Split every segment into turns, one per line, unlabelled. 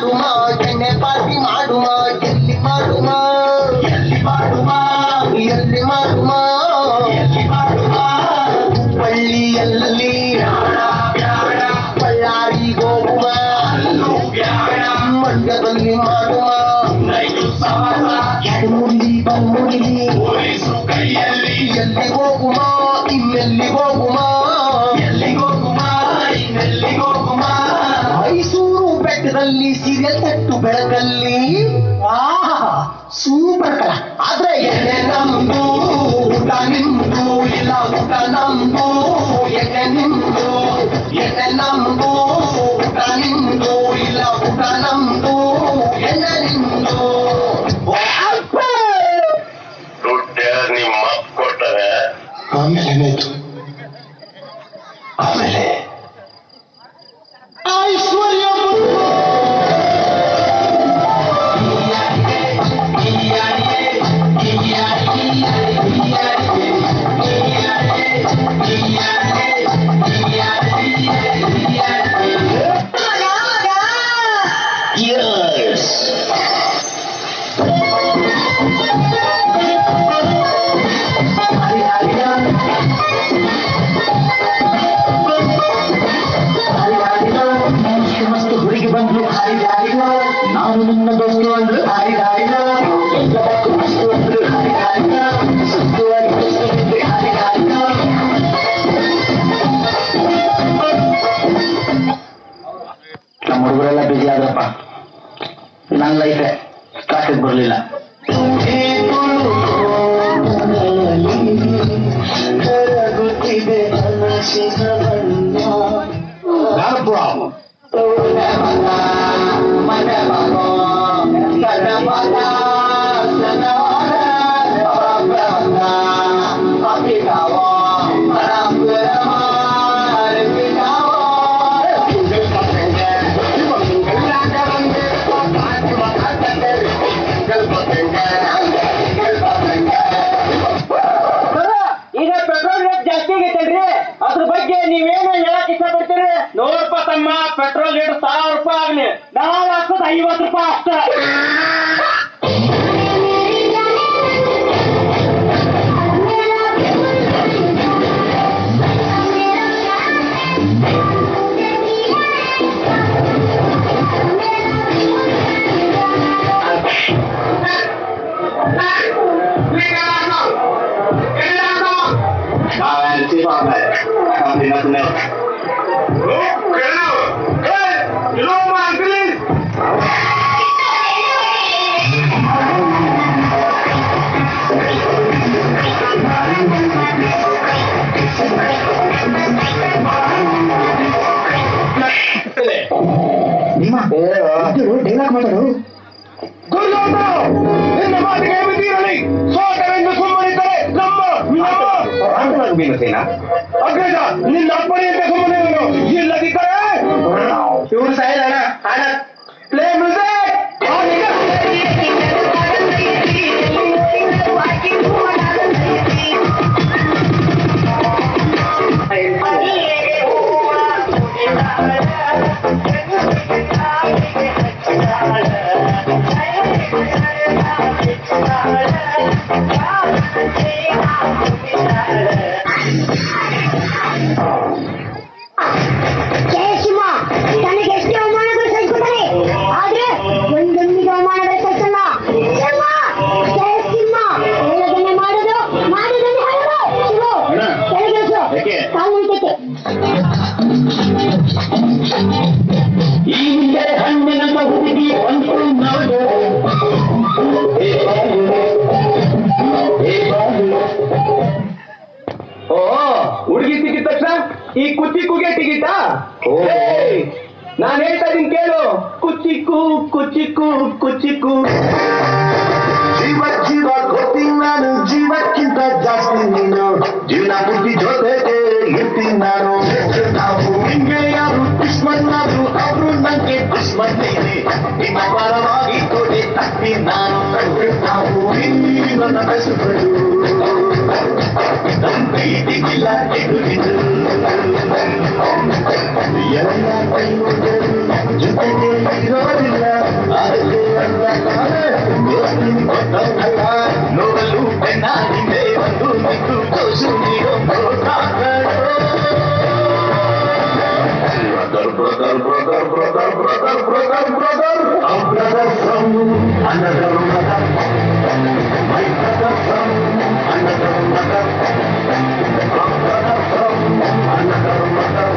ಮಾಡುಮ ಎಣ್ಣೆ ಪಾರ್ಟಿ ಮಾಡುಮ ಎಲ್ಲಿ ಮಾಡುಮ ಎಲ್ಲಿ ಮಾಡುಮ ಹುಬ್ಬಳ್ಳಿಯಲ್ಲಿ ಬಳ್ಳಾರಿಗೆ ಹೋಗುವ ಮಂಡ್ಯದಲ್ಲಿ ಮಾಡುವ ಬನ್ನುಡಿ ಎಲ್ಲಿ ಹೋಗುಮ ಇನ್ನೆಲ್ಲಿ ಹೋಗುಮ ಮೈಸೂರು ಬೆಟ್ಟದಲ್ಲಿ ಸೀರಿಯಲ್ ತಟ್ಟು ಬೆಳಕಲ್ಲಿ ಸೂಪರ್ ಕಲ ಆದ್ರೆ ಎಣ್ಣೆ ನಮ್ದು ಊಟ ನಿಮ್ದು ಇಲ್ಲ ಊಟ ನಮ್ದು ಎಣ್ಣೆ ನಿಮ್ದು ಎಣ್ಣೆ ನಮ್ದು ಊಟ ನಿಮ್ದು ಇಲ್ಲ ಊಟ ನಮ್ದು ಎಣ್ಣೆ ನಿಮ್ದು
ನಿಮ್ಮ ಕೊಟ್ಟರೆ
ಆಮೇಲೆ ಏನಾಯ್ತು ಆಮೇಲೆ ಐಶ್ವರ್ಯ ನಾನು ನಿನ್ನ ದೋಸ್ತು ಅಂದ್ರೆ ನಮ್ಮ ಹುಡುಗರೆಲ್ಲ ಬಿಜಿ ಆದ್ರಪ್ಪ ನನ್ನ ಲೈಫೇ ಸ್ಟಾರ್ಟಿಗೆ ಬರಲಿಲ್ಲ
ಈಗ ಪೆಟ್ರೋಲ್ ರೇಟ್ ಜಾಸ್ತಿ ಆಗೈತಲ್ರಿ ಅದ್ರ ಬಗ್ಗೆ ನೀವೇನು ಹೇಳಕ್ ಇಷ್ಟಪಡ್ತೀರಿ? ನೋಡಪ್ಪ ತಮ್ಮ, ಪೆಟ್ರೋಲ್ ರೇಟ್ 1000 ರೂಪಾಯಿ ಆಗ್ಲಿ, ನಾವು ಹಾಕೋದು 50 ರೂಪಾಯಿ ಅಷ್ಟೇ.
ಡೈಲಾಗ್ ಮಾತಾಡು
ನಿನ್ನ ಮಾತಿಗೆ ಮಿತಿಯಿರಲಿ. ಸೋತರೆಂದು ಸುಮ್ಮನಿದ್ದರೆ ನಮ್ಮ ಅಗ್ರಜ ನಿನ್ನ ಅಪ್ಪಣೆ ಅಂತ ಸುಮ್ಮನೆ ಇಲ್ಲದಿದ್ದರೆ ಇವರು ಸಾಯಲ್ಲ. ಹಣ ಪ್ಲೇ ಹುಡುಗಿ ಸಿಕ್ಕಿದ ತಕ್ಷಣ ಈ ಕುಚ್ಚಿಕ್ಕುಗೆ ಟಿಕಿಟ? ನಾನು ಹೇಳ್ತಾ ಇದೀನಿ ಕೇಳು. ಕುಚ್ಚಿಕ್ಕು ಕುಚ್ಚಿಕ್ಕು ಕುಚ್ಚಿಕ್ಕು
ಜೀವ ಜೀವ ಗೊತ್ತಿ ನಾನು, ಜೀವಕ್ಕಿಂತ ಜಾಸ್ತಿ ನೀನು, ಜೀವನ ಬುದ್ಧಿ ಜೊತೆಗೆ ಇರ್ತೀನಿ ನಾನು. ನಾವು ನಿಂಗೆ ಯಾರು ದುಶ್ಮನ್ನಾದ್ರು ಅವರು ನಂಗೆ ದುಶ್ಮನ್ ನೀನೆ, ನಿಮ್ಮ ಪರವಾಗಿ ಕೊಡೆ ತಪ್ಪಿ ನಾನು. ನಾವು ನನ್ನ ಬೆಸುಗಳು ನಮ್ಮ ಪ್ರೀತಿಗಿಲ್ಲ ಎದುರಿದು ಎಲ್ಲ ಕೈ ಜೊತೆಗೆ ಇರೋದಿಲ್ಲ. ನೋಡಲು ಬೆನ್ನ ಹಿಂದೆ ಒಂದು ನಿಂತು ತೋಸು ನೀಡೋ brother, our brother from another mother, my brother from another mother, our brother from another mother,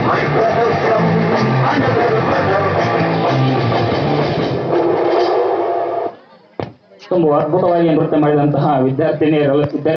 my brother from another mother.
ತುಂಬ ಅದ್ಭುತವಾಗಿ ನೃತ್ಯ ಮಾಡಿದಂತಹ ವಿದ್ಯಾರ್ಥಿನಿಯರೆಲ್ಲ